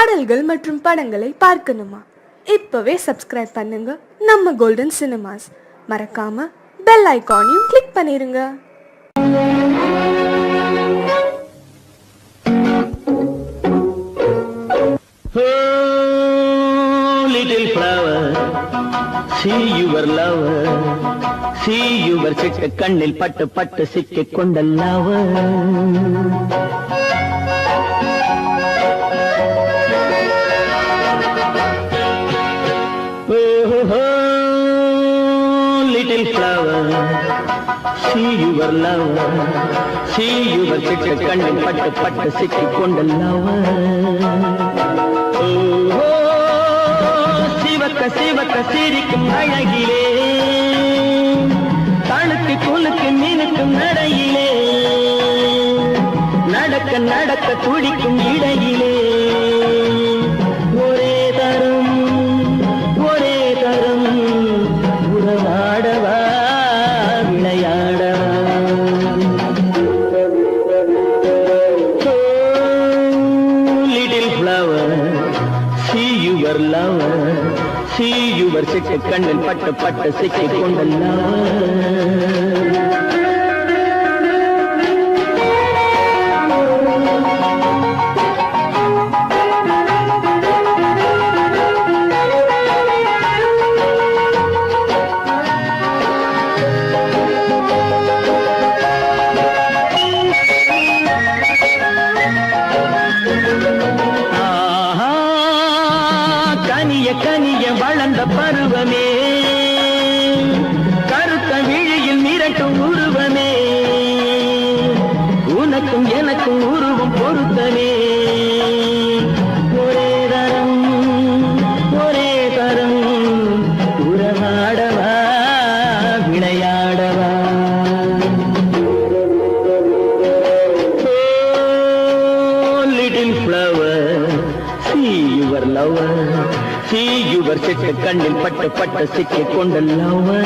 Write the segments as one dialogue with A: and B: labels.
A: பாடல்கள் மற்றும் படங்களை பார்க்கணுமா? இப்பவே சப்ஸ்கிரைப் பண்ணுங்க நம்ம கோல்டன் சினிமாஸ். மறக்காம பெல் ஐகானையும் கிளிக் பண்ணிருங்க.
B: Little flower, see your lover, see your சிட்டு கண்ணில் பட்டு பட்டு சிக்கிக் கொண்ட lover. Little flower, see your lover, see your சிட்டு கண்ணில் பட்டு பட்டு சிக்கிக் கொண்ட lover. சிவக்க சிரிக்கும் அழகிலே, தழுக்கு குலுக்கு மினுக்கும் நடையிலே, நடக்க நடக்க துடிக்கும் இடையிலே, ஒரே தரும் உறவாடவா விளையாடவா. Little flower, see your lover, see your சிட்டு கண்ணில் பட்டு பட்டு சிக்கிக் கொண்ட கனிய வளர்ந்த பருவமே, கருத்த விழியில் மிரட்டும் உருவமே, உனக்கும் எனக்கும் உருவம் பொருத்தமே. ஒரே தரம் உறவாடவா விளையாடவா. Little flower, see your lover, see your சிட்டு கண்ணில் பட்டு பட்டு சிக்கிக் கொண்ட lover.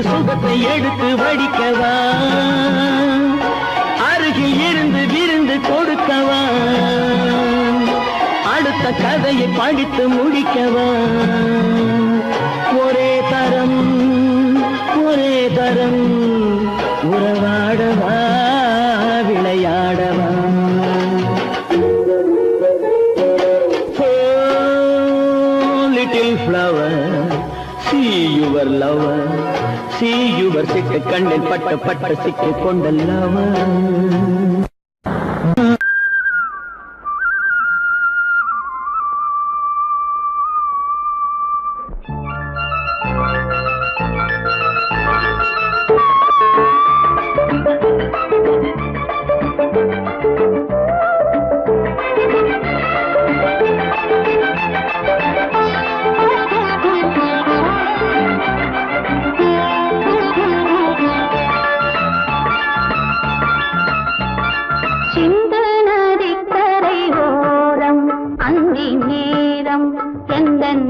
B: சுகத்தை எடுத்து வடிக்கவா, அருகில் இருந்து விருந்து கொடுக்கவா, அடுத்த கதையை படித்து முடிக்கவா. ஒரே தரம் உறவாடவா விளையாடவா. Little flower, see your lover, see your சிட்டு கண்ணில் பட்டு பட்டு சிக்கிக் கொண்ட lover.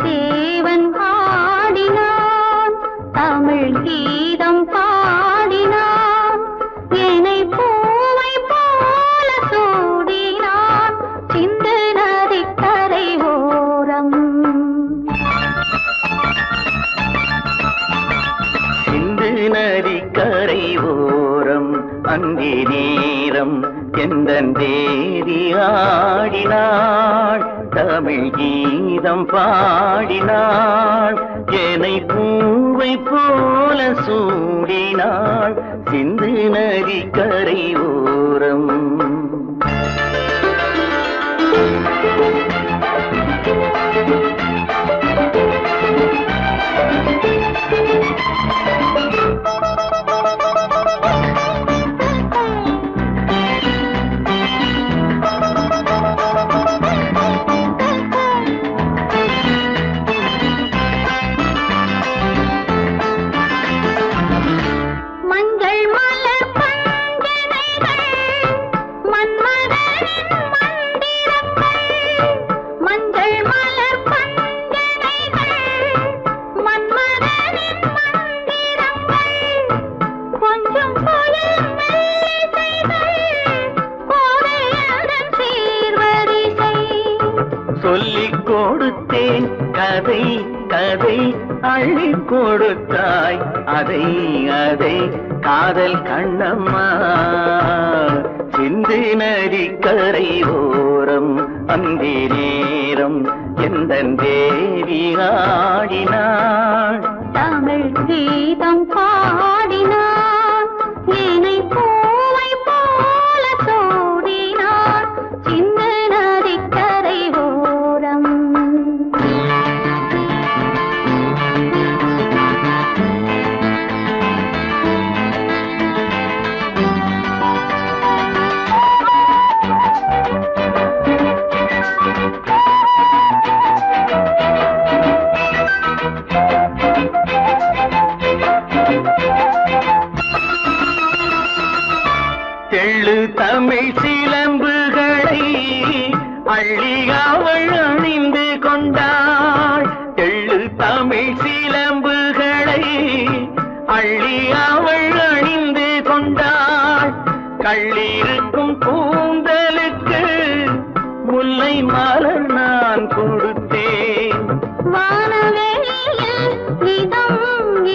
C: தேவன் ஆடினான், தமிழ் கீதம் பாடினான், என்னை பூவை போல சூடினான், சிந்து நதிக்கரை ஓரம்.
B: சிந்து நதிக்கரை ஓரம் அங்கே நேரம் எந்தன் தேவி ஆடினாள், தமிழ் கீதம் பாடினாள், என்னை பூவை போல சூடினாள், சிந்து நதிக்கரை ஓரம். கொடுத்தேன் கதை கதை அள்ளி கொடுத்தாய் அதை அதை காதல் கண்ணம்மா சிந்து நதி கரை ஓரம் அந்தி நேரம் எந்த தேவி ஆடினாள்
C: தமிழ் கீதம் பாடினான் ஏனை பூவை போல சூடினான் சின்ன நதிக்கரை ஓரம்
B: தெள்ளு தமிழ் சிலம்புகளை அள்ளி அவள் அணிந்து கொண்டாள் தெள்ளு தமிழ் சிலம்புகளை அள்ளி அவள் அணிந்து கொண்டாள் கள்ளிருக்கும் கூந்தலுக்கு முல்லை மலர் நான் கொடுத்தேன்
C: வானவெளியில் இதம்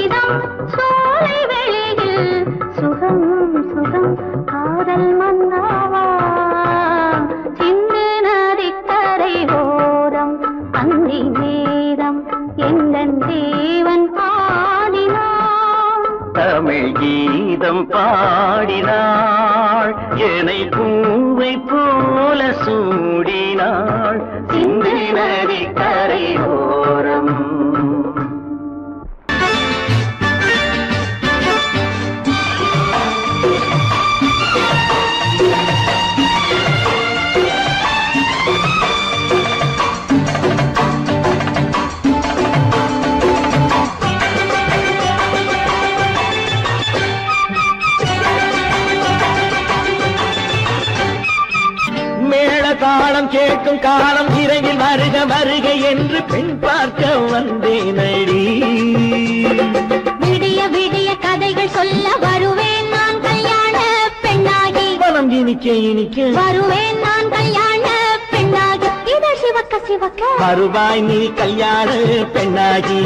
C: இதம் சோலை வெளியில் சுகம் சுகம் காதல் மன்னாவா சிந்து நதிக்கரை ஓரம் அந்தி நேரம் எங்கள் தேவன் பாடினான்
B: தமிழ் கீதம் பாடினாள் என்னை பூவை போல சூடினாள் சிந்து நதி கரை ஓரம் தாளம் கேட்கும் காலம் விரைவில் வருக வருக என்று பெண் பார்க்க வந்தேனடி
C: விடிய விடிய கதைகள் சொல்ல வருவேன் நான் கல்யாண பெண்ணாகி
B: மனம் இனிக்க இனிக்க
C: வருவேன் நான் கல்யாண பெண்ணாகி இதழ் சிவக்க சிவக்க
B: வருவாய் நீ கல்யாண பெண்ணாகி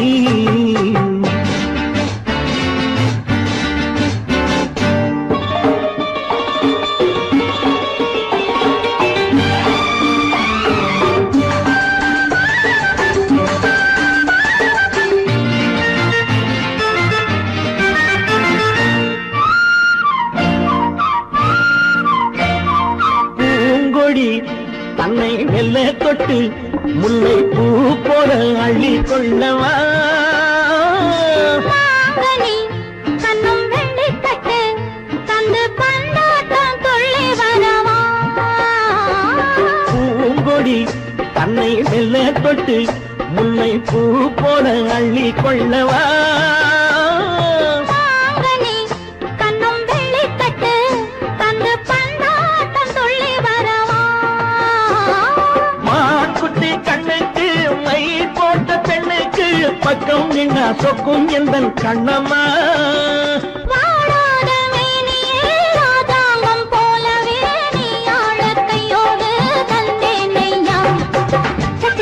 B: தன்னை மெல்ல தொட்டு முல்லை பூ போல அள்ளி கொள்ளவா
C: கண்ணும் வெள்ளி தட்டு தந்து பந்தாட்டம் துள்ளி வரவா
B: பூங்கொடி தன்னை மெல்ல தொட்டு முல்லை பூ போல அள்ளி கொள்ளவா பக்கம் நின்னா சொக்கும் எந்தன் கண்ணம்மா
C: வாடாத மேனியே ராதாங்கம் போலவே நீ ஆழக்கையோடு தந்தேன் நெய்யா சம்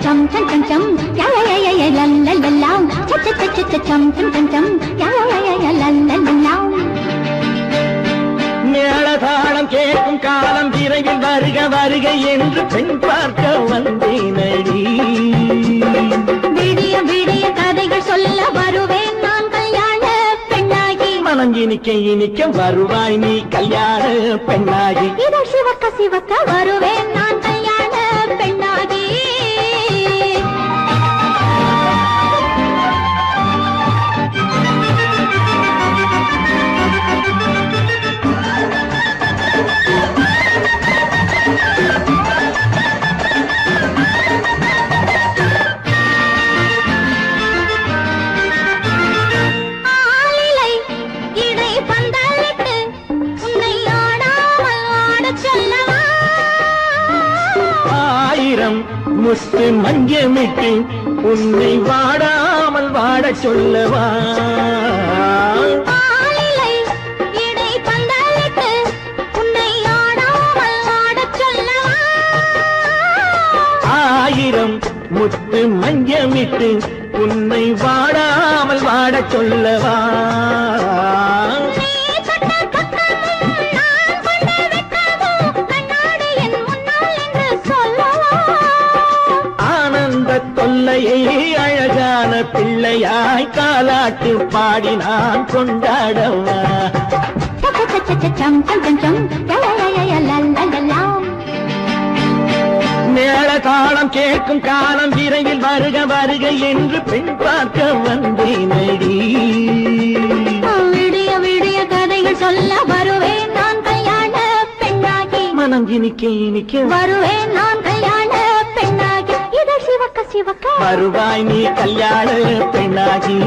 C: சம் சம் சம் யா லல்லல்லாம் சம் சம் சம் யா லல்லல்லாம்
B: மேளதாளம் கேட்கும் காலம் விரைவில் வருக வருக என்று பெண் பார்க்க வந்தேனடி
C: விடிய விடிய கதைகள் சொல்ல வருவேன் நான் கல்யாண பெண்ணாகி
B: மனம் இனிக்க இனிக்க வருவாய் நீ கல்யாண பெண்ணாகி
C: இதழ் சிவக்க சிவக்க வருவேன் நான் கல்யாண பெண்ணாகி
B: முத்து மஞ்சமிட்டு உன்னை வாடாமல் வாடச் சொல்லவா முத்து மஞ்சமிட்டு உன்னை வாடாமல் வாடச் சொல்லவா ஆனந்த தொல்லையை அழகான பிள்ளையாய் காலாட்டு பாடி நான் கொண்டாடவா மேள தாளம் கேட்கும் காலம் விரைவில் வருக வருக என்று பெண் பார்க்க வந்தேனடி
C: விடிய விடிய கதைகள் சொல்ல வருவேன் நான் கல்யாண பெண்ணாகி
B: மனம் இனிக்க இனிக்க
C: வருவேன் நான் கல்யாண பெண்ணாகி இதை சிவக்க சிவக்க
B: வருவாய் நீ கல்யாண பெண்ணாகி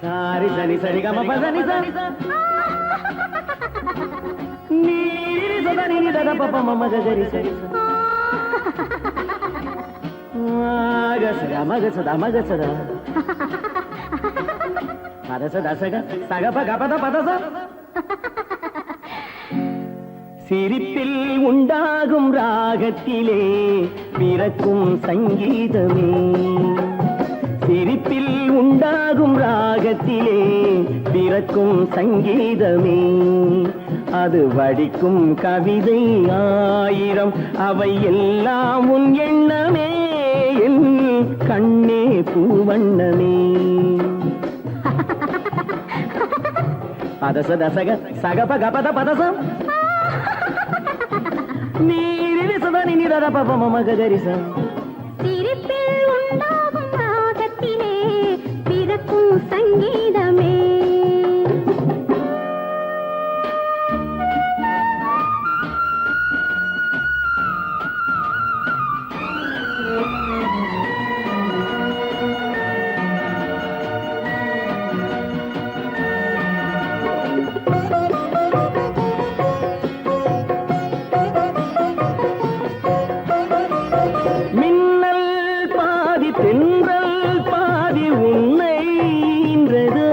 B: சாரி சரி சரி கம பசனி சரி நீரி சதனி தத பப்ப மம கரி சரி மகசத மகசத மகசத பதச தசக சகப கபத பதச சிரிப்பில் உண்டாகும் ராகத்திலே பிறக்கும் சங்கீதமே சிரிப்பில் உண்டாகும் ராகத்திலே பிறக்கும் சங்கீதமே அது வடிக்கும் கவிதை ஆயிரம் அவை எல்லாம் உன் எண்ணமே என் கண்ணே பூவண்ணமே பதச தசக சகப கபத பதசம் நீரில் சுதனி நிரத பப மம கரிசம்
C: சிரிப்பில் உண்டாகும் ராகத்திலே பிறக்கும் சங்கீதமே
B: தென்றல் பாதி உன்னை இன்றது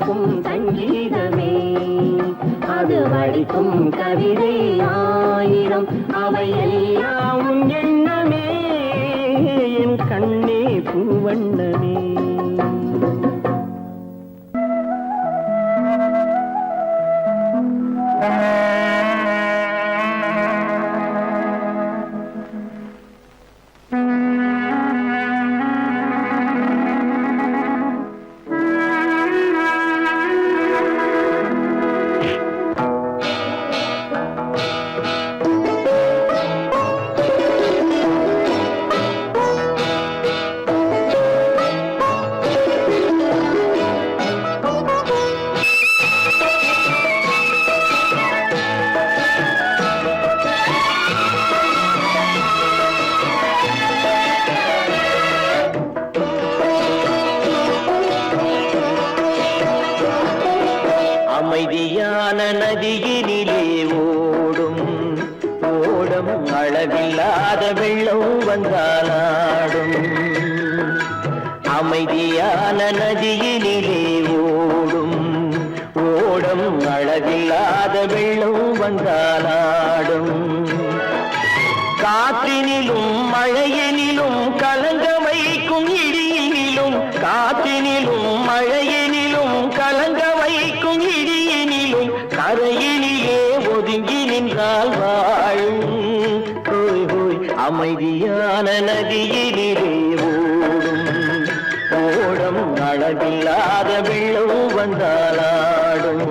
B: பிறக்கும் சங்கீதமே, அது வடிக்கும் கவிதை ஆயிரம், அவை எல்லாம் உன் எண்ணமே, என் கண்ணே பூவண்ணமே. அமைதியான நதியினிலே ஓடும் ஓடம், அளவில்லாத வெள்ளம் வந்தாலாடும். அமைதியான நதியினிலே ஓடும் ஓடம், அளவில்லாத வெள்ளம் வந்தாலாடும். காற்றினிலும் மழையினிலும் கலங்க வைக்கும் இடியினிலும், காற்றினிலும் மழையினிலும் கலங்க வைக்கும் இடியினிலும், கரையினிலே ஒதுங்கி நின்றால் வாழும். ஹோய் ஹோய் அமைதியான நதியினிலே ஓடும் ஓடம், அளவில்லாத வெள்ளம் வந்தாலாடும்.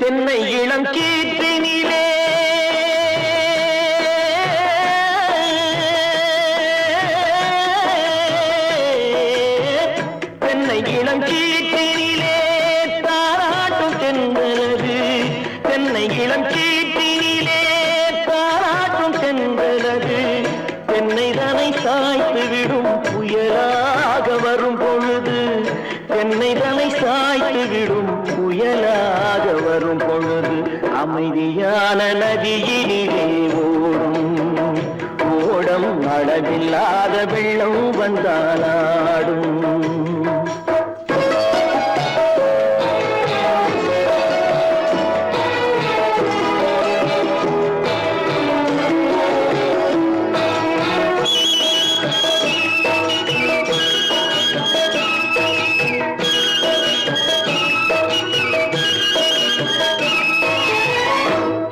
B: தென்னை இளம் கீற்றினிலே தென்னை இளம் கீற்றினிலே தாராட்டும் தென்றலது, தென்னை இளம் கீற்றினிலே தாராட்டும் தென்றலது. தென்னை தனை சாய்த்து விடும் புயலாக வரும் பொழுது, தென்னை தனை சாய்த்து விடும் புயலாக வரும் பொழுது, அமைதியான நதியினிலே ஓடும் ஓடம், அளவில்லாத வெள்ளம் வந்தாலாடும்.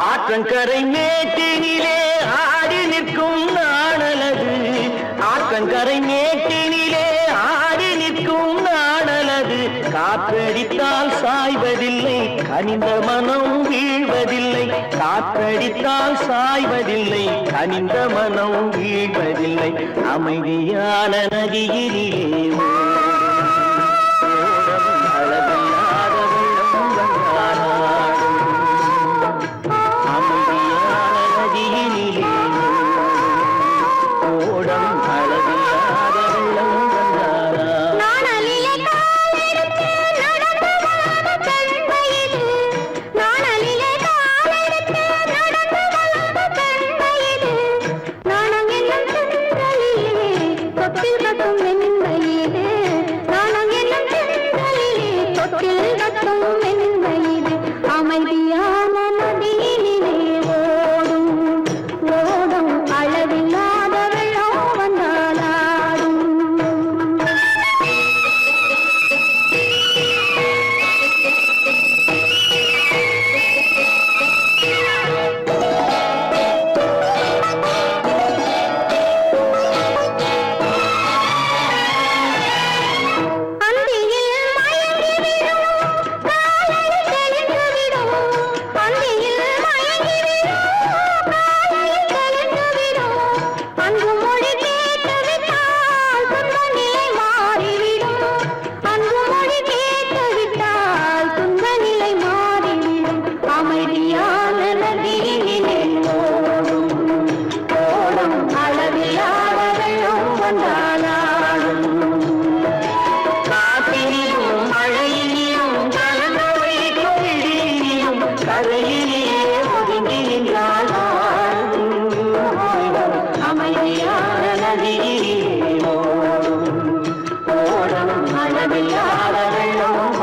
B: ஆற்றங்கரை மேட்டினிலே ஆடி நிற்கும் நாணலது, ஆற்றங்கரை மேட்டினிலே ஆடி நிற்கும் நாணலது. காற்றடித்தால் சாய்வதில்லை, கனிந்த மனம் வீழ்வதில்லை, காற்றடித்தால் சாய்வதில்லை, கனிந்த மனம் வீழ்வதில்லை. அமைதியான நதியினிலே
C: நாணம் என்னும் சென்றலிலே தொட்டில் கட்டும் வெண்மையிலே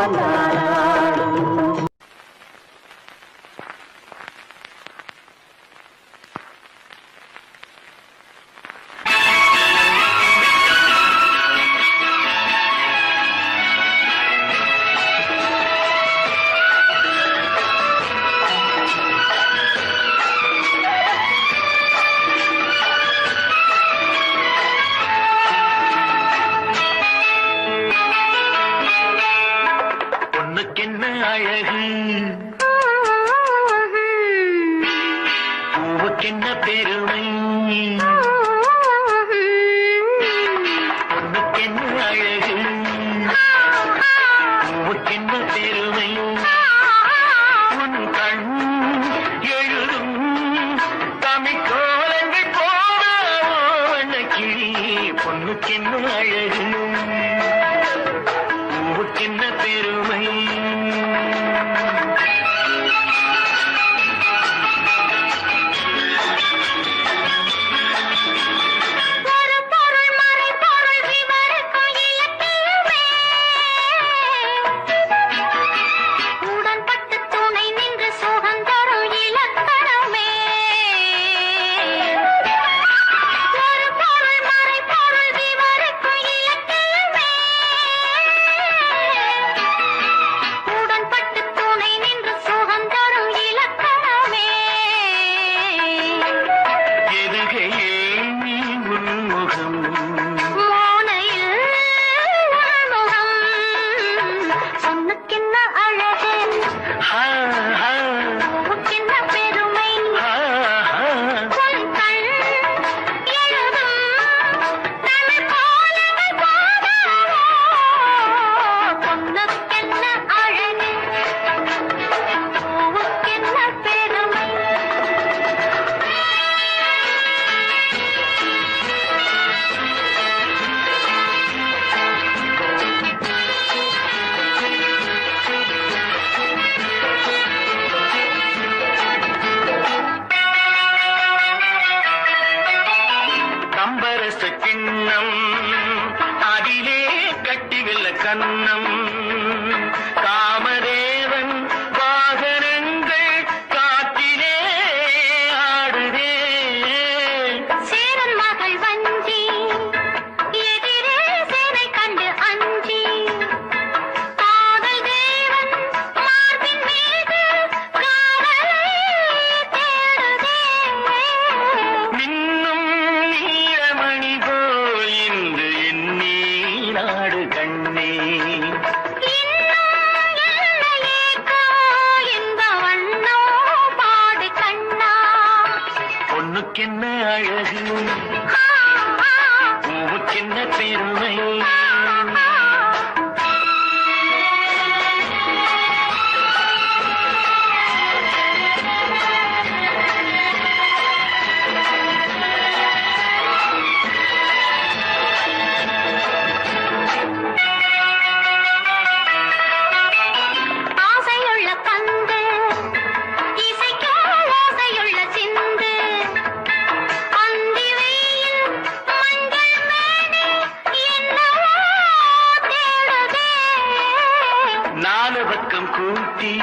B: வந்தாடும். பொண்ணுக்கென்ன அழகு, பூவுக்கென்ன பெருமை. பொண்ணுக்கென்ன அழகு, பூவுக்கென்ன பெருமை. உன் கண் எழுதும் தமிழ் கோலங்கள் போன கிளி. பொண்ணுக்கென்ன அழகு, பூவுக்கென்ன பெருமை. கிண்ணம் அதிலே கட்டிவில்ல கண்ணம். காமதேவன் வாகனங்கள் காற்றிலே ஆடுதே.
C: சேரன் மகள் வஞ்சி எதிரே சேனை கண்டு அஞ்சி. காதல் தேவன் மார்பின் மீது காவலை தேடுதே.
B: மின்னும் நீலமணி போல் இன்று எண்ணி நாடு கண்ணே. பொண்ணுக்கென்ன அழகு, பூவுக்கென்ன பெருமை.
C: ஆசையுள்ள பந்து இசைக்கோ ஓசையுள்ள சிந்து. அந்தி வெயில் மஞ்சள் மேனி என்னவோ தேடுதே.
B: நாலு பக்கம் கூட்டி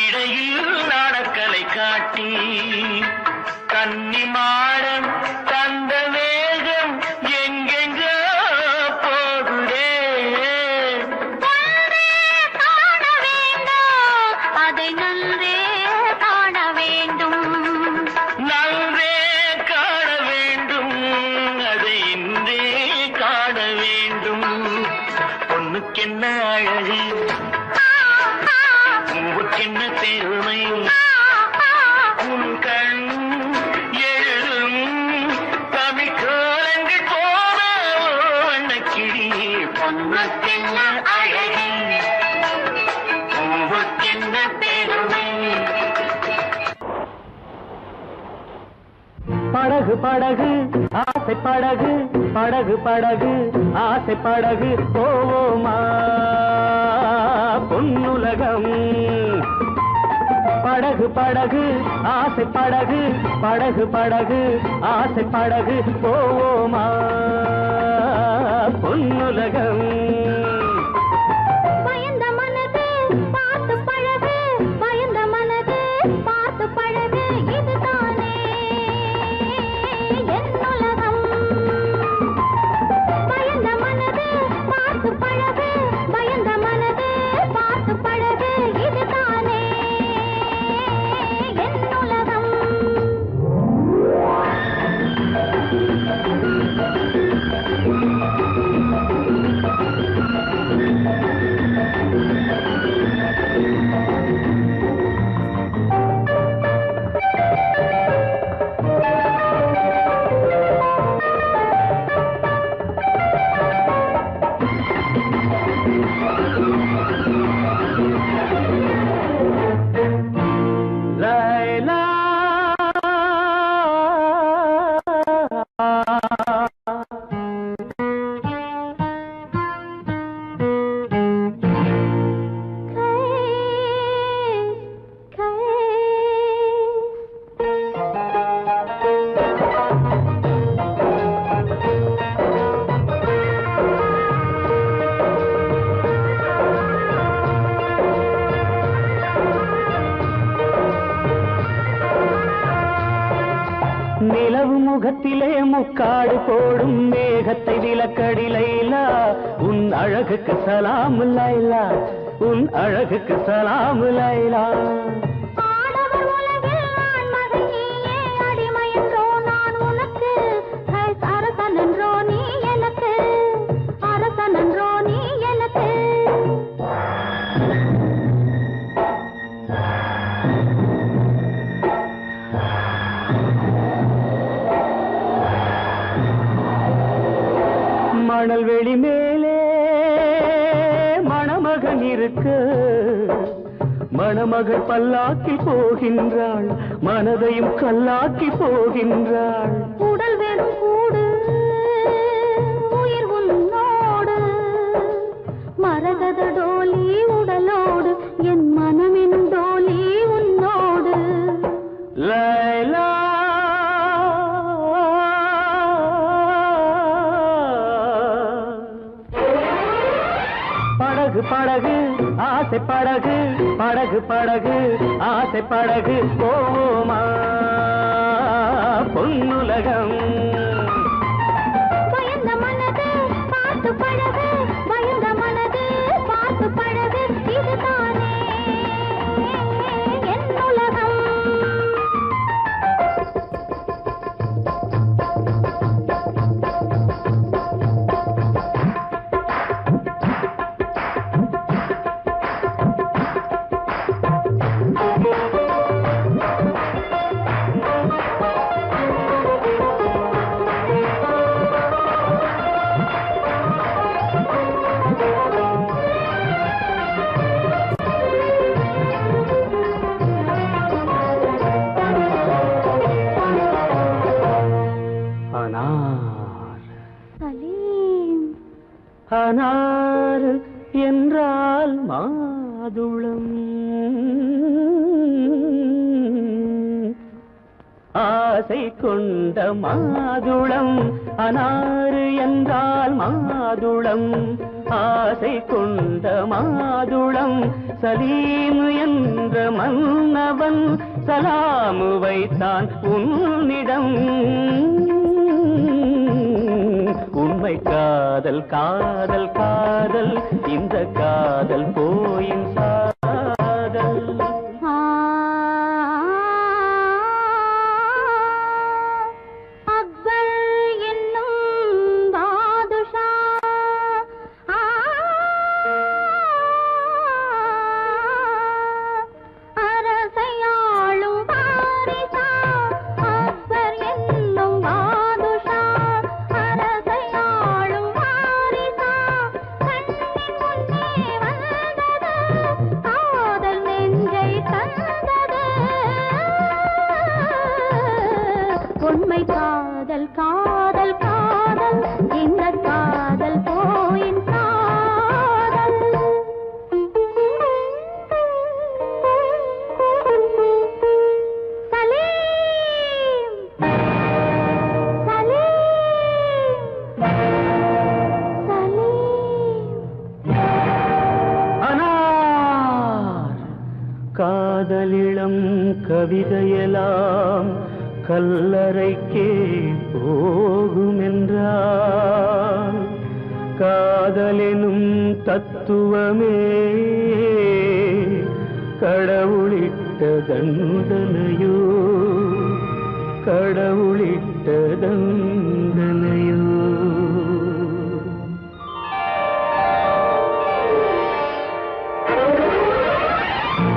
B: இடையில் நாடக்கலை காட்டி. கன்னி மாடம் தந்த வேகம் எங்கெங்கோ போகுதே.
C: ஒன்றே காண வேண்டும், அதை நன்றே காண வேண்டும்.
B: நன்றே காண வேண்டும், அதை இன்றே காண வேண்டும். பொண்ணுக்கென்ன அழகு, பூவுக்கென்ன பெருமை. உன் கண் எழுதும் தமிழ் கோலங்கள் போன வண்ணக்கிளி. பொண்ணுக்கென்ன அழகு, பூவுக்கென்ன பெருமை. படகு படகு ஆசை படகு, படகு படகு ஆசை படகு போவோமா பொன்னுலகம். படகு படகு ஆசை படகு, படகு படகு ஆசை படகு போவோமா பொன்னுலகம்.
C: பயந்த
B: முகத்திலே முக்காடு போடும் மேகத்தை விலக்கடி லைலா, உன் அழகுக்கு சலாம் லைலா, உன் அழகுக்கு சலாம் லைலா.
C: ஆடவர் உலகில் நான் மகன் நீயே, அடிமை என்றோ நான் உனக்கு, அரசன் என்றோ நீ எனக்கு, அரசன் என்றோ நீ எனக்கு.
B: மணல் வெளி மேலே மணமகன் இருக்கு, மணமகள் பல்லாக்கி போகின்றாள், மனதையும் கல்லாக்கி போகின்றாள்.
C: உடல் வெறும் கூடு, உயிர் உன்னோடு, மரகத டோலி உடலோடு, என் மனமெனும் டோலி உன்னோடு.
B: லைலா படகு படகு ஆசை படகு, படகு படகு ஆசை படகு, போவோமா பொன்னுலகம்.
C: பயந்த மனது பார்த்து பழகு, பயந்த மனது பார்த்து பழகு, இதுதானே என் உலகம். சலீம்
B: அனார் என்றால் மாதுளம், ஆசை கொண்ட மாதுளம், அனாறு என்றால் மாதுளம், ஆசை கொண்ட மாதுளம். சலீம் என்ற மன்னவன் சலாமு வைத்தான் உன்னிடம். உண்மை காதல் காதல் காதல், இந்த காதல் போயின் சாதல்.
C: அக்பர் என்னும் பாதுஷா, அரசையாளும் பாரிசா. அக்பர் என்னும் பாதுஷா, அரசையாளும் பாரிசா. கண்ணின் முன்னே வந்தது, காதல் நெஞ்சை தந்தது. உண்மை காதல் காதல் காதல், இந்த காதல் போயின் காதல். சலீம் சலீம் சலீம்.
B: அனார் காதலிளம் கவிதையெல்லாம் கல்லறைக்கே போகுமென்றால், காதலெனும் தத்துவமே கடவுளிட்ட தண்டனையோ, கடவுளிட்ட தண்டனையோ.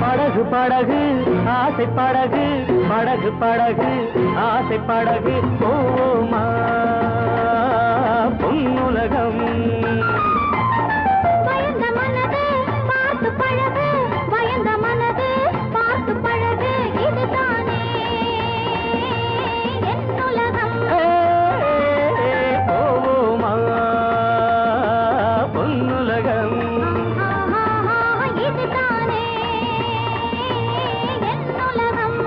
B: படகு படகு ஆசை படகு, படகு படகு ஆசை படகு, போமா பொன்னுலகம்.
C: பயந்த மனது பார்த்து பழகு, பயந்த மனது பார்த்து பழகு, இதுதானே என் உலகம்.
B: போமா பொன்னுலகம்.
C: இதுதானே என் உலகம்.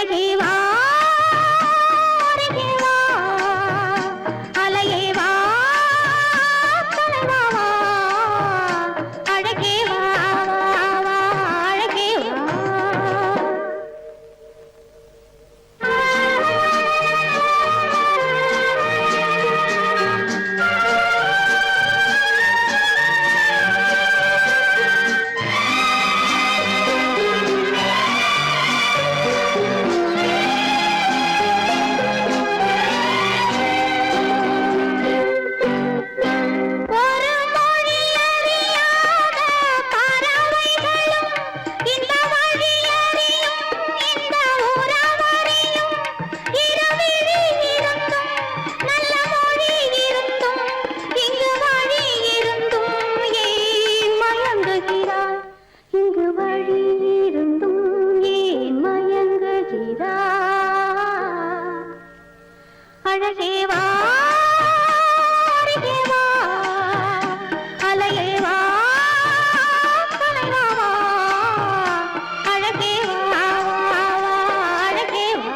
C: அழகே வா அருகே வா அலையே வா தலைவா வா அழகே வா வா அழகே வா அழகே வா அருகே வா அலையே வா தலைவா வா அழகே வா அழகே வா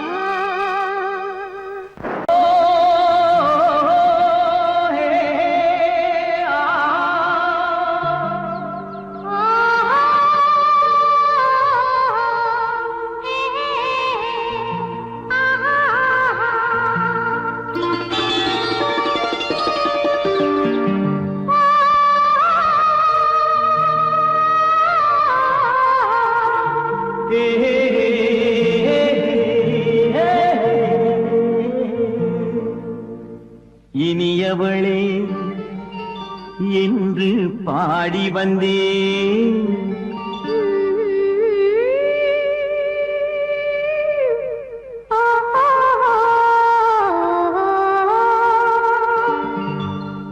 B: இனியவளே என்று பாடி வந்தேன்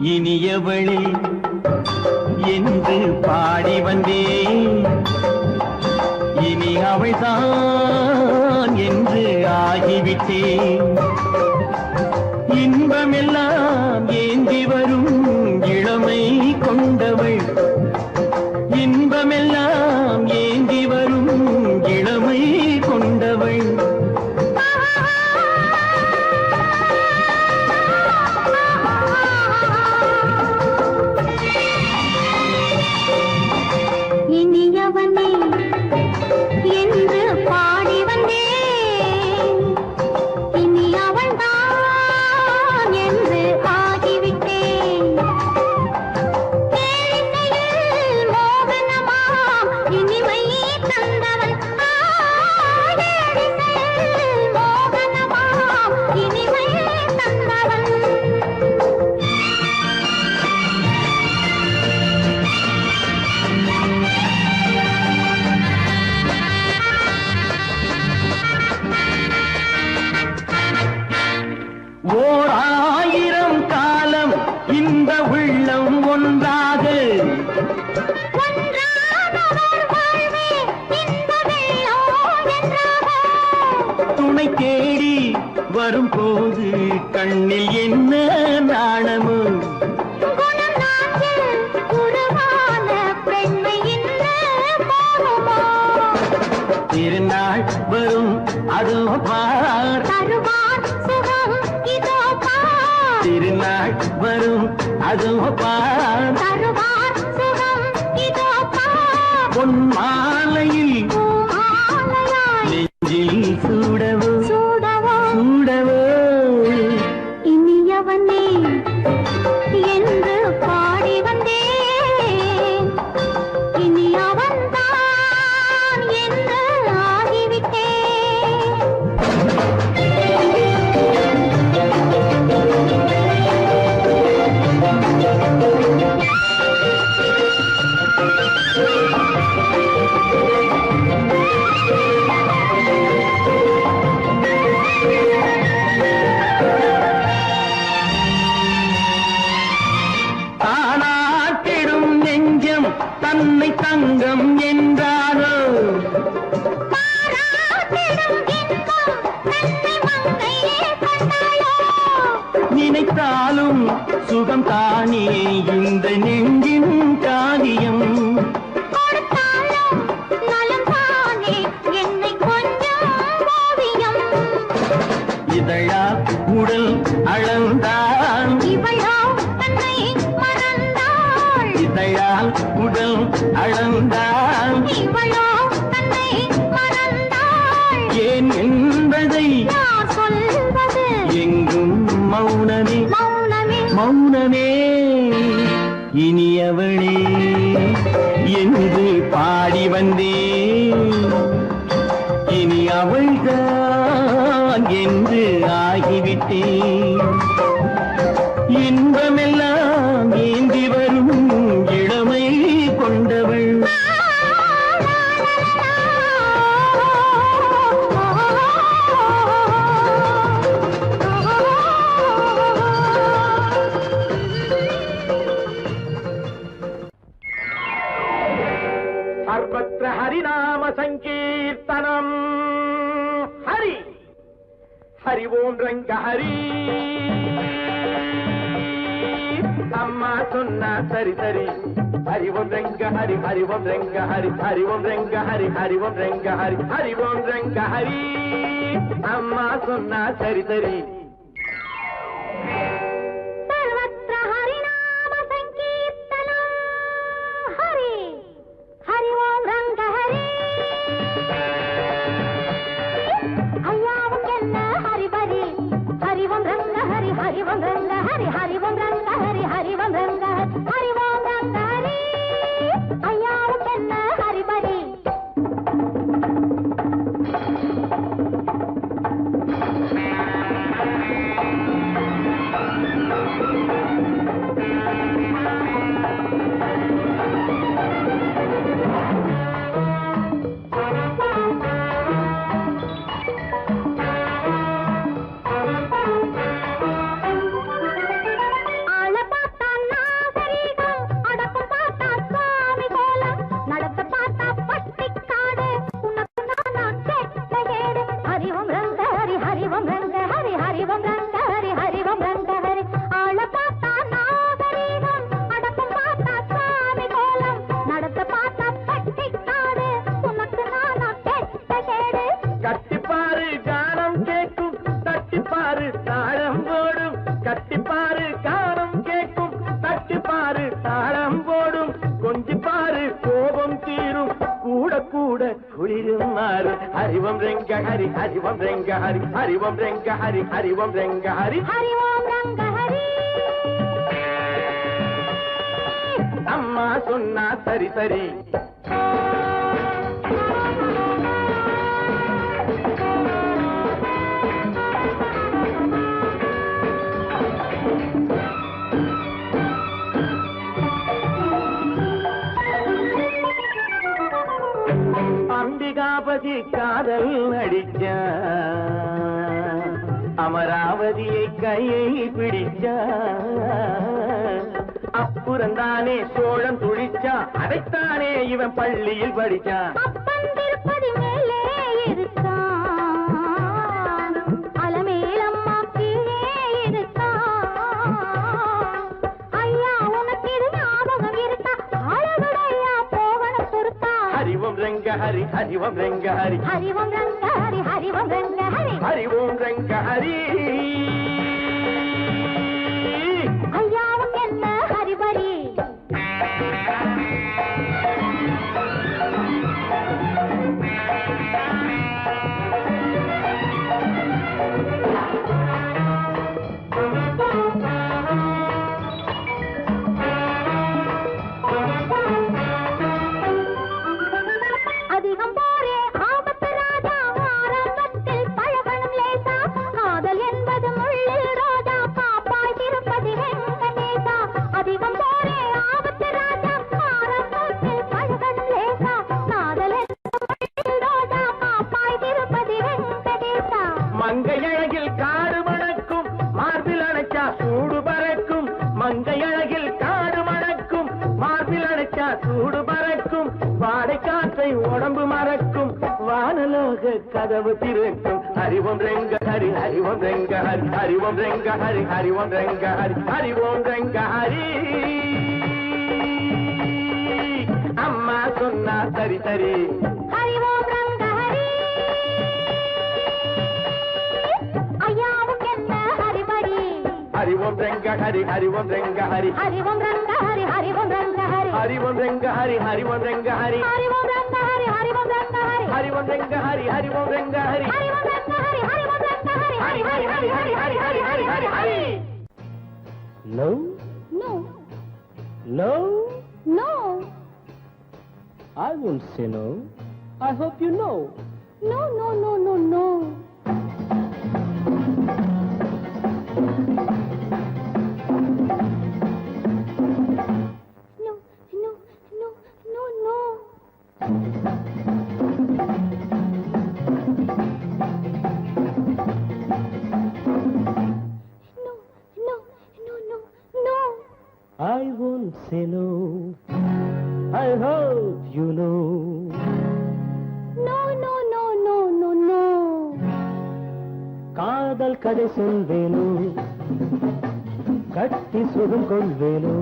B: இனியவளே என்று பாடி வந்தேன் இனி அவள்தான் என்று ஆகிவிட்டேன் இன்பமெல்லாம் ஏந்தி வரும் இளமை கொண்டவள் இன்பமெல்லாம் ஏந்தி வரும் இளமை கொண்டவள்
C: இனியவனே என்று பாடி வந்தேன் இனி அவள்தான் என்று ஆகிவிட்டேன் கேளிசையில் மோகனமா இனிமை தந்தவன் கேளிசையில் மோகனமா இனிமை தந்தவன்
B: ஓர் ஆயிரம் காலம் இந்த உள்ளம் ஒன்றாக துணை தேடி வரும்போது கண்ணில் என்ன நாணமோ திருநாள் வரும் அதோ பார் திருநாள் வரும் அதோ பார் பொன் மாலையில் நெஞ்சில் சூடவோ சூடவோ
C: இனியவனே என்று பாடி வந்தேன் இனி அவன்தான் என்று ஆகிவிட்டேன்
B: தானாட்டிடும் நெஞ்சம் தன்னை தங்கம் என்றாரோ நினைத்தாலும் சுகம் தானே இந்த நெஞ்சின் காரியம்
C: நலம் தானே என்னை கொஞ்சம் ஓவியம்
B: இனியவளே என்று பாடி வந்தேன். இனி அவள்தான் என்று ஆகிவிட்டேன். இன்பமெல்லாம் ஏந்தி வரும் இளமை கொண்டவள்.
D: சர்வத்ர ஹரிநாம சங்கீர்த்தனம். ஹரி ஹரி ஓம் ரங்க ஹரி. அம்மா சொன்னா சரி சரி. ஹரி ஓம் ரங்க ஹரி ஹரி ஓம் ரங்க ஹரி ஹரி ஓம் ரங்க ஹரி ஹரி ஓம் ரங்க ஹரி ஹரி ஓம் ரங்க ஹரி. அம்மா சொன்னா சரி சரி.
C: सर्वत्र हरिनाम संकीर्तनम्. हरि हरि ओम रंग हरि. अय्यावुक्केन्न हरि बरि. हरि ओम रंग हरि हरि ओम रंग हरि हरि ओम रंग हरि हरि ओम रंग हरि हरि ओम रंग हरि. अय्यावुक्केन्न हरि बरि.
D: கட்டிப்பாரு கானம் கேட்கும் தட்டிப்பாரு தாளம் போடும். கட்டிப்பாரு கானம் கேட்கும் தட்டிப்பாரு தாளம் போடும். கொஞ்சிப்பாரு கோபம் தீரும் கூட கூட குளிரும் மாறும். ஹரிவம் ரெங்க ஹரி ஹரிவம் ரெங்க ஹரி ஹரிவம் ரெங்க ஹரி ஹரிவம் ரெங்க ஹரி
C: हरि ओम रंग हरि.
D: அம்மா சொன்னா சரி சரி. அம்பிகாபதி காதல் நடிச்ச அமராவதியை கையை பிடிச்ச. அப்புறந்தானே சோழன் துழிச்சா. அதைத்தானே இவன் பள்ளியில் படிச்சான்.
C: அப்பன் திருப்பதி மேலே இருக்கான். அலமேலம்மா கீழே இருக்கான். ஐயா உனக்கு இது ஞாபகம் இருக்கா? ஆளுகளையா போகணும் பொறுத்தா.
D: ஹரிவம் ரெங்க ஹரி ஹரிவம் ரெங்க ஹரி
C: ஹரி ஓம் ரங்க ஹரி ஹரி ஓம் ரங்க ஹரி.
D: ஹரிவோம் ரெங்க ஹரி.
C: ஐயாவுக்கு என்ன ஹரிபரி. அதிகம் போரே ஆபத்து ராஜா. ஆரம்பத்தில் பழகணும் லேசா. காதல் என்பது முள்ளில் ரோஜா. காப்பாய் திருப்பதி வெங்கடேசா. அதிகம் போரே ஆபத்து ராஜா. ஆரம்பத்தில் பழகணும் லேசா. காதல் என்பது முள்ளில் ரோஜா. காப்பாய் திருப்பதி வெங்கடேசா.
D: மங்கை அழகில் காடு மணக்கும் மார்பில் அணைச்சா சூடு பறக்கும். மங்கை அழகில் காடு மணக்கும் மார்பில் அணைச்சா சூடு பறக்கும். வாடை காற்றை உடம்பு மறக்கும். வானலோக கதவு திறக்கும். ஹரிவம் ரெங்க ஹரி ஹரிவம் ரெங்க ஹரி ஹரிவம் ரெங்க ஹரி ஹரிவம் ரெங்க ஹரி ஹரிவம் ரெங்க ஹரி. அம்மா சொன்னா சரி சரி.
C: ஹரி ஓம் ரங்க ஹரி. ஐயாவுக்கு என்ன ஹரிபரி.
D: ஹரிவம் ரெங்க ஹரி ஹரிவம் ரெங்க ஹரி
C: ஹரி ஓம் ரங்க ஹரி ஹரி ஓம் ரங்க ஹரி.
D: ஹரிவம் ரெங்க ஹரி ஹரிவம் ரெங்க ஹரி
C: ஹரி ஓம் ரங்க ஹரி ஹரி ஓம் ரங்க ஹரி.
D: ஹரிவம் ரெங்க ஹரி ஹரிவம் ரெங்க ஹரி
C: ஹரி ஓம் ரங்க ஹரி ஹரி ஓம் Ranga Hari.
D: Hari Hari Hari Hari Hari Hari Hari Hari Hari.
B: Love
C: no
B: No,
C: No.
B: I won't say no. I hope you know.
C: No, no, no, no, no. No, no, no, no, no. No, no, no, no, no.
B: I won't say no. I hope you know.
C: No, no, no, no, no, no.
B: காதல் கதை சொல்வேனோ, கட்டி சுகம் கொள்வேனோ.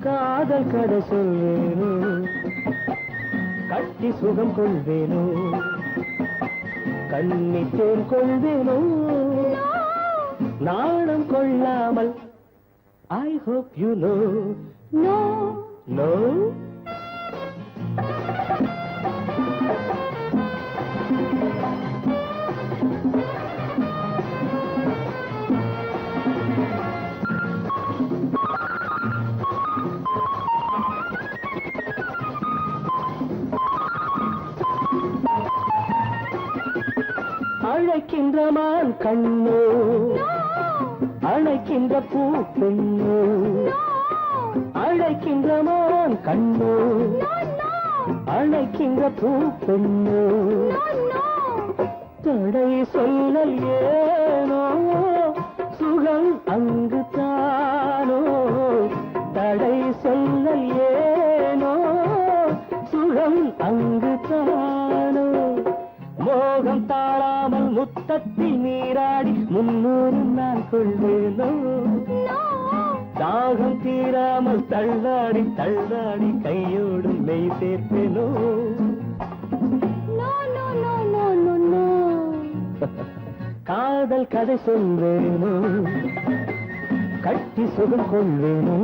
B: காதல் கதை சொல்வேனோ, கட்டி சுகம் கொள்வேனோ. கண்ணித்தேன் கொள்வேனோ, நாணம் கொள்ளாமல். I hope you know.
C: No.
B: No? அழைக்கின்ற மான் கண்ணோ, அழைக்கின்ற பூ பெண்ணோ. அழைக்கின்ற மான் கண்ணோ, அழைக்கின்ற பூ பெண்ணோ. தடை சொல்லல் ஏனோ, சுகம் அங்கு தானோ. தடை சொல்லல் ஏனோ, சுகம் அங்கு தானோ. மோகம் தாழாமல் முத்தத்தில் நீராடி 300 நான் கொள்வேனோ. தாகம் தீராமல் தள்ளாடி தள்ளாடி கையோடு மெய் சேர்ப்பேனோ.
C: No, no, no, no, no, no.
B: காதல் கதை சொல்வேனோ, கட்டி சுகம் கொள்வேனோ.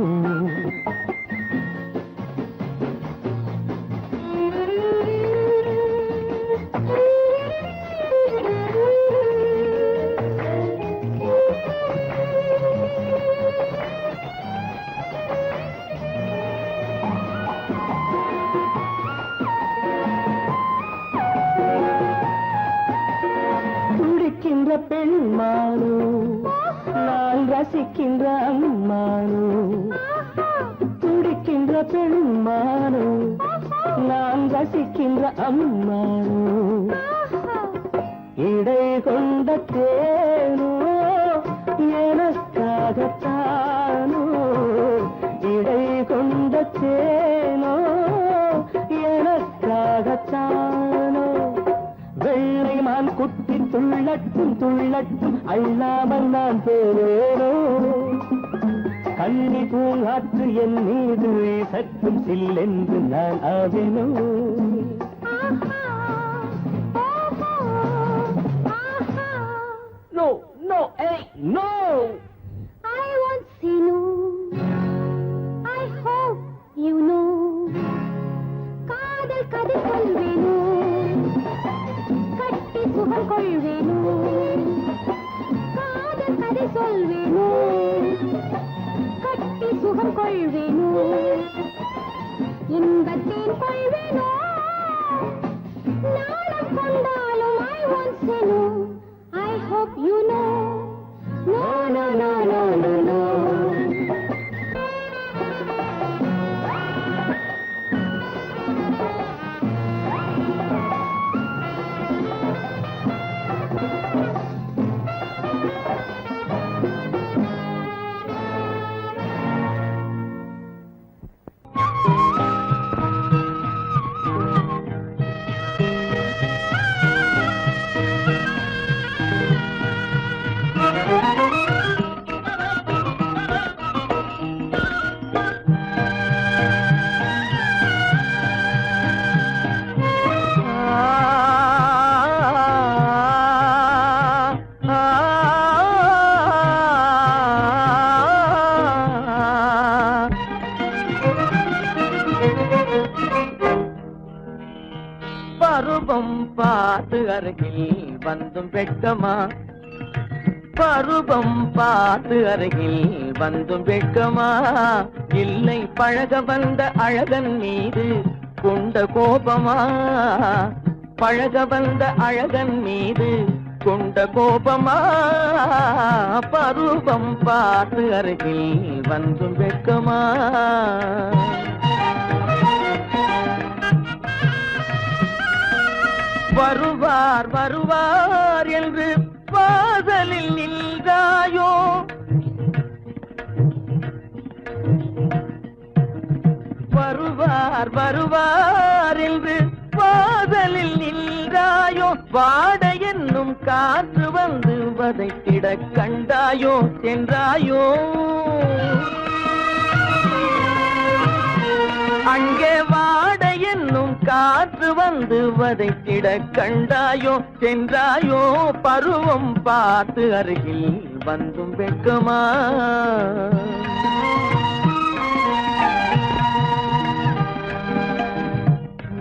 B: துடிக்கின்ற பெண்மானோ, நான் ரசிக்கின்ற அம்மானோ. துடிக்கின்ற பெண்மானோ, நான் ரசிக்கின்ற அம்மானோ. இடை கொண்ட தேனோ, எனக்காகத்தானோ. இடை கொண்ட தேனோ, எனக்காகத்தானோ. வெள்ளை மான் குட்டி துள்ளட்டும் துள்ளட்டும், அள்ளாமல் நான் போவேனோ. கன்னி பூங்காற்று என் மீது சற்றும் சில்லென்று நான் ஆவேனோ. No, no, hey, no.
C: I won't say no. I hope you know. காதல் கதை சொல்வேனோ, கட்டி சுகம் கொள்வேனோ. காதல் கதை சொல்வேனோ, கட்டி சுகம் கொள்வேனோ. இன்பத்தேன் கொள்வேனோ, நாணம் கொண்டாலும் I won't say no. I hope you know. No, no, no, no, no, no. பருவம் பார்த்து அருகில் வந்தும் வெட்கமா,
B: பருவம் பார்த்து அருகில் வந்தும் வெட்கமா? இல்லை பழக வந்த அழகன் மீது கொண்ட கோபமா? பழக வந்த அழகன் மீது கொண்ட கோபமா? பருவம் பார்த்து அருகில் வந்தும் வெட்கமா? வருவார் வருவார் என்று வாசலில் நின்றாயோ? வருவார் வருவார் என்று வாசலில் நின்றாயோ? வாட என்னும் காற்று வந்து வதைத்திட கண்டாயோ? சென்றாயோ? அங்கே வாட என்னும் காற்று வந்து வதைத்திட கண்டாயோ? சென்றாயோ? பருவம் பார்த்து அருகில் வந்தும் வெட்கமா?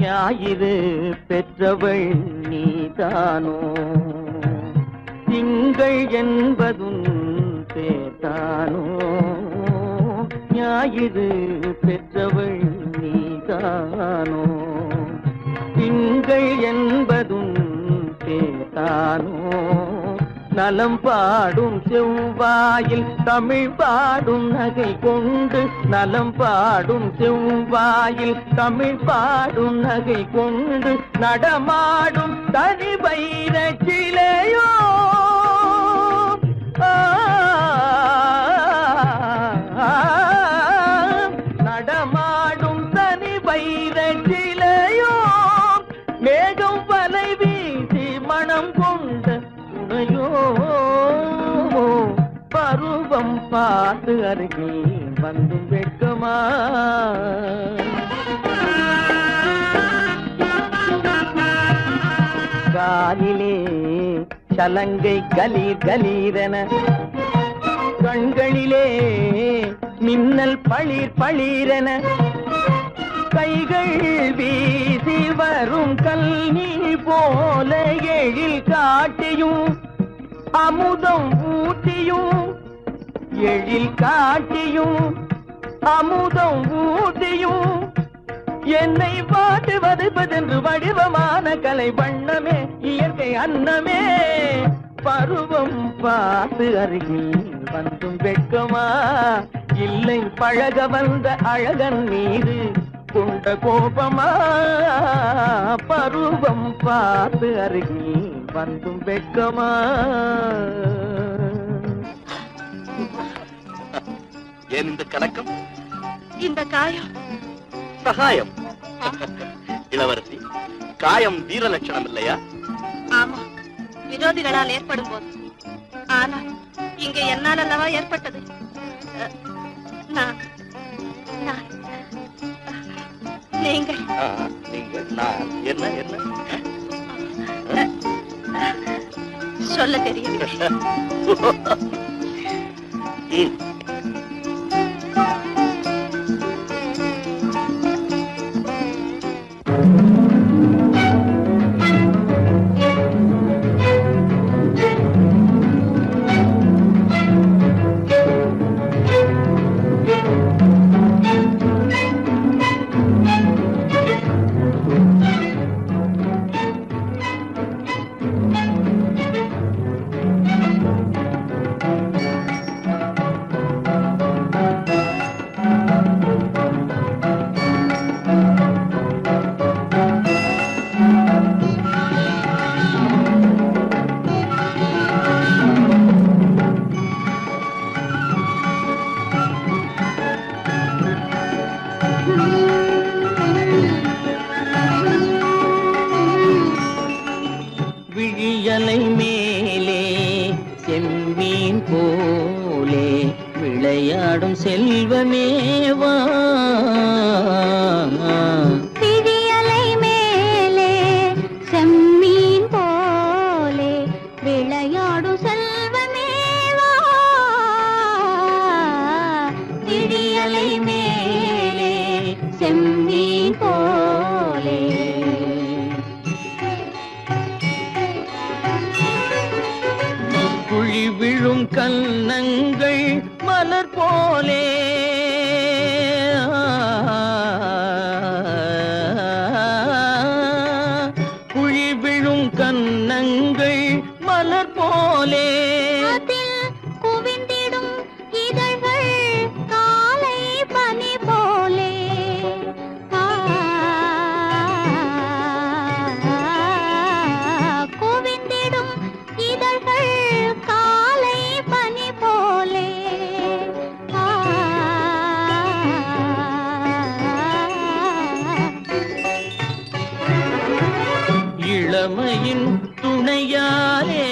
B: ஞாயிறு பெற்றவள் நீதானோ? திங்கள் என்பதும் பேத்தானோ? ஞாயிறு பெற்றவள் நீதானோ? திங்கள் என்பதும் பேத்தானோ? நலம் பாடும் செவ்வாயில் தமிழ் பாடும் நகை கொண்டு, நலம் பாடும் செவ்வாயில் தமிழ் பாடும் நகை கொண்டு நடமாடும் தனி வைர சிலையோ? நடமாடும் தனி வைர சிலையோ? மேகம் வலை வீசி மனம் கொண்ட துணையோ? பருவம் பார்த்து அருகில் வந்தும் வெட்கமா? காலிலே சலங்கை கலீர் கலீரென, கண்களிலே மின்னல் பளிர் பளிரென, கைகள் வீசி வரும் கல்வி போல எழில் காட்டியும் அமுதம் ஊட்டியும், எழில் காட்டியும் அமுதம் ஊட்டியும் என்னை பாட்டு வதைப்பதென்று வடிவமான கலை வண்ணமே, இயற்கை அன்னமே. பருவம் பார்த்து அருகில் வந்தும் வெட்கமா? இல்லை பழக வந்த அழகன் மீது கொண்ட கோபமா? பருவம் பார்த்து அருகில் வந்தும் வெட்கமா?
E: ஏன் இந்த கலக்கம்?
F: இந்த காயம்
E: சகாயம். இளவரசி, காயம் வீர லட்சணம் இல்லையா?
F: ஆமா, விரோதிகளால் ஏற்படும் போது. ஆனால் இங்கே என்னால் அல்லவா ஏற்பட்டது. நான் நான் நீங்கள்
E: நீங்கள் நான் என்ன என்ன
F: சொல்ல தெரியவில்லை.
B: விழியலை மேலே செம்மீன் போலே விளையாடும் செல்வமேவா?
C: விழியலை மேலே செம்மீன் போலே விளையாடும் செல்வமேவா? விழியலை மேலே செம்மீன் போலே
B: குழி குழி விழும் கன்னங்கள் மலர் போலே குழி விழும் கன்னங்கள் மலர் போலே
C: அதில் குவிந்திடும் இதழ்கள் காலை பனி போலே குவிந்திடும் இதழ்கள் காலை பனி போலே
B: இளமையின் துணையாலே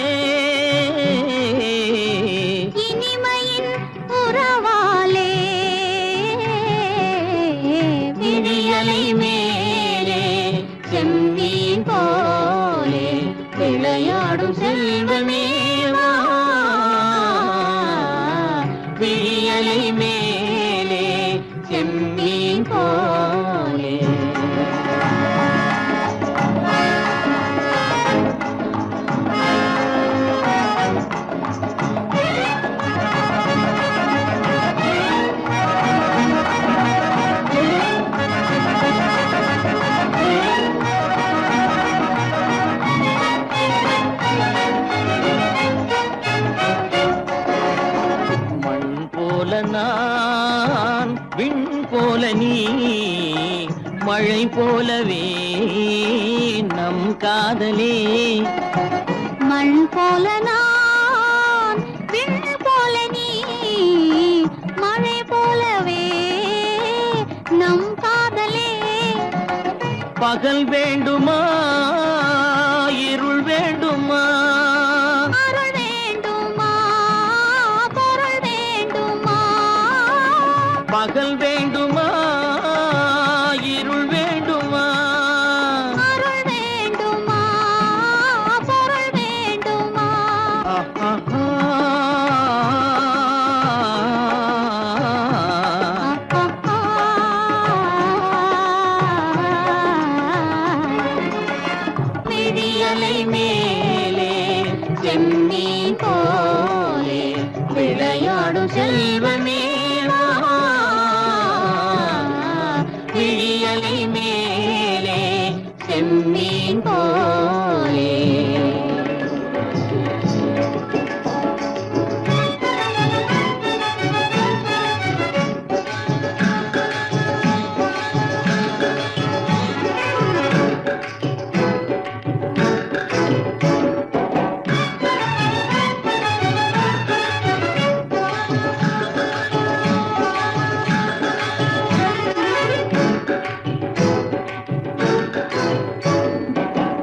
C: இனிமையின் உறவாலே விழியலை மேலே செம்மீன் போலே விளையாடும் செல்வமேவா விழியலை மேலே செம்மீன் போலே மண் போல நான் விண் போல நீ மழை போலவே நம் காதலே மண் போல நான் விண் போல நீ மழை போலவே நம் காதலே
B: பகல் வேண்டுமா இருள் வேண்டுமா
C: அருள் வேண்டுமா பொருள் வேண்டுமா
B: பகல் வேண்டுமா இருள் வேண்டுமா
C: அருள் வேண்டுமா பொருள் வேண்டுமா
B: விழியலை மேலே செம்மீன் போலே விளையாடும் செல்வமேவா விழியலை மேலே செம்மீன் போலே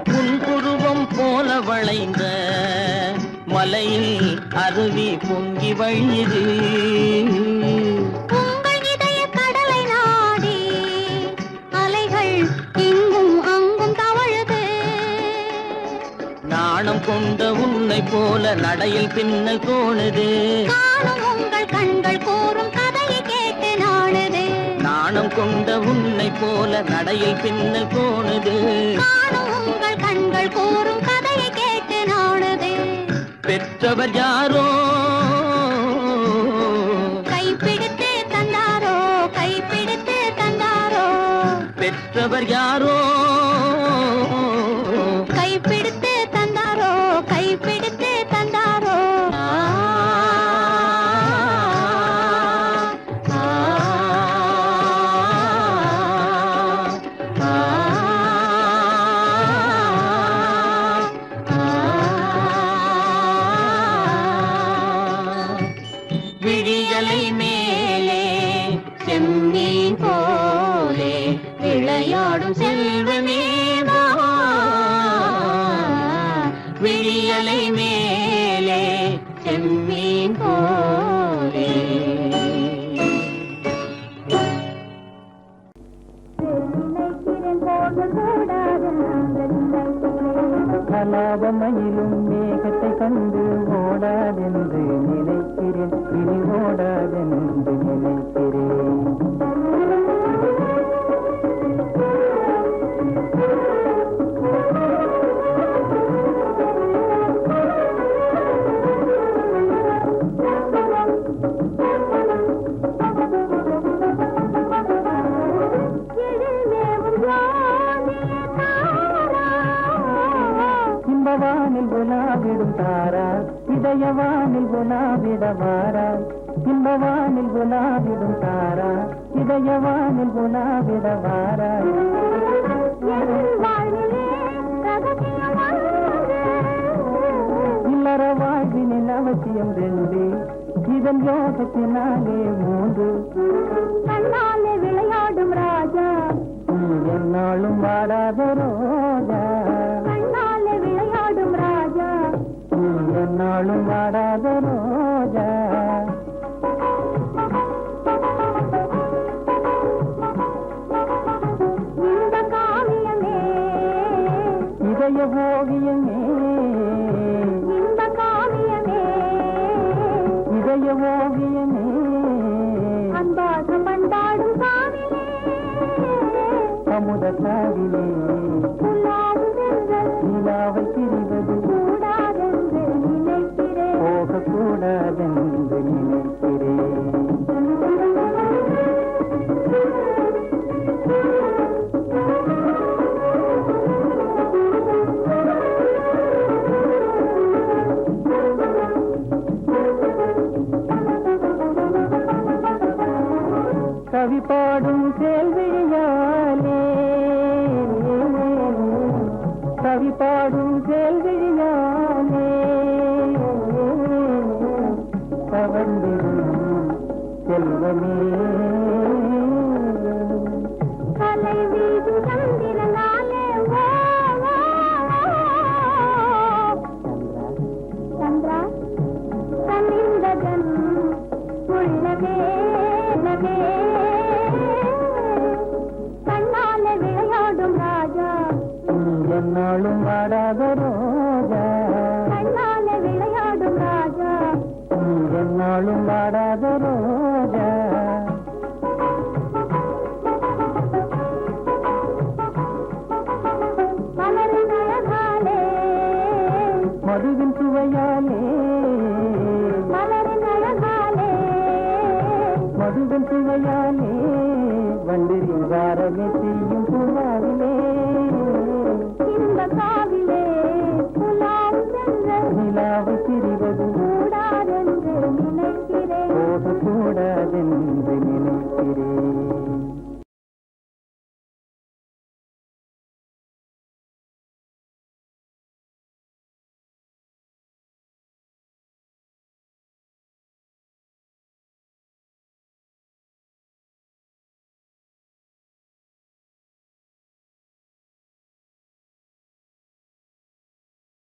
B: புன்புருவம் போல வளைந்த மலையில் அருவி பொங்கி வழியுது
C: உங்கள் இதய கடலை நாடி அலைகள் இங்கும் அங்கும் தவழுது
B: நாணம் கொண்ட உன்னை போல நடையில் பின்னல் தோணுது
C: காணும் உங்கள் கண்கள் கூறும் கதையை கேட்டு நாடுது
B: நாணம் கொண்ட உன்னை போல நடையில் பின்னல் தோணுது
C: காணும் உங்கள் கண்கள் கூறும் கதையை கேட்டு நாடுது
B: பெற்றவர் யாரோ
C: கைப்பிடித்து தந்தாரோ கைப்பிடித்து தந்தாரோ
B: பெற்றவர் யாரோ
C: கைப்பிடித்து தந்தாரோ கைப்பிடித்து தந்தாரோ
B: விழியலை மேலே செம்மீன் போலே விளையாடும் செல்வமேவா விழியலை மேலே செம்மீன் போலே கலாபமயிலும் மேகத்தை கண்டு ஓடாதென்று நினைக்கிறேன் இனி ஓடாதென்று நினைக்கிறேன்
D: உலாவிடும் தாரா இதயவானில் உலாவிட வாராய் இன்பவானில் உலாவிடும் தாரா இதயவானில் உலாவிட வாராய் இல்லற வாழ்வினில் அவசியம் 2 இதன் யோகத்தினாலே 3
C: கண்ணாலே விளையாடும் ராஜா
D: என்னாலும் வாடாத ரோஜா
C: கண்ணாலே விளையாடும் ராஜா
D: என்னாலும் வாடாத ரோஜா
C: இந்த காவியமே
D: இதய ஓவியமே
C: இந்த காவியமே
D: இதய ஓவியமே
C: அன்பாக பண்பாடும் காவிலே
D: அமுத காவிலே நிலாவை திரிவது
C: கூடாதென்று நினைக்கிறேன்
D: போகக்கூடாதென்று நினைக்கிறேன் கவி பாடும் கேள்வியாலே கவி பாடும் கேள்வியாலே கவர்ந்திடும் செல்வமே
C: கலை வீடு சந்திரனாலே சந்திரா கனிந்ததன் உள்ளமே கண்ணாலே விளையாடும் ராஜா
D: என்னாலும் வாடாத ரோஜா
C: கண்ணாலே விளையாடும் ராஜா
D: என்னாலும் வாடாத ரோஜா
C: மலரின் அழகாலே
D: மதுவின் சுவையாலே
C: மலரின் அழகாலே
D: மதுவின் சுவையாலே வண்டிரின் வாரமே செய்யும் பூவாவே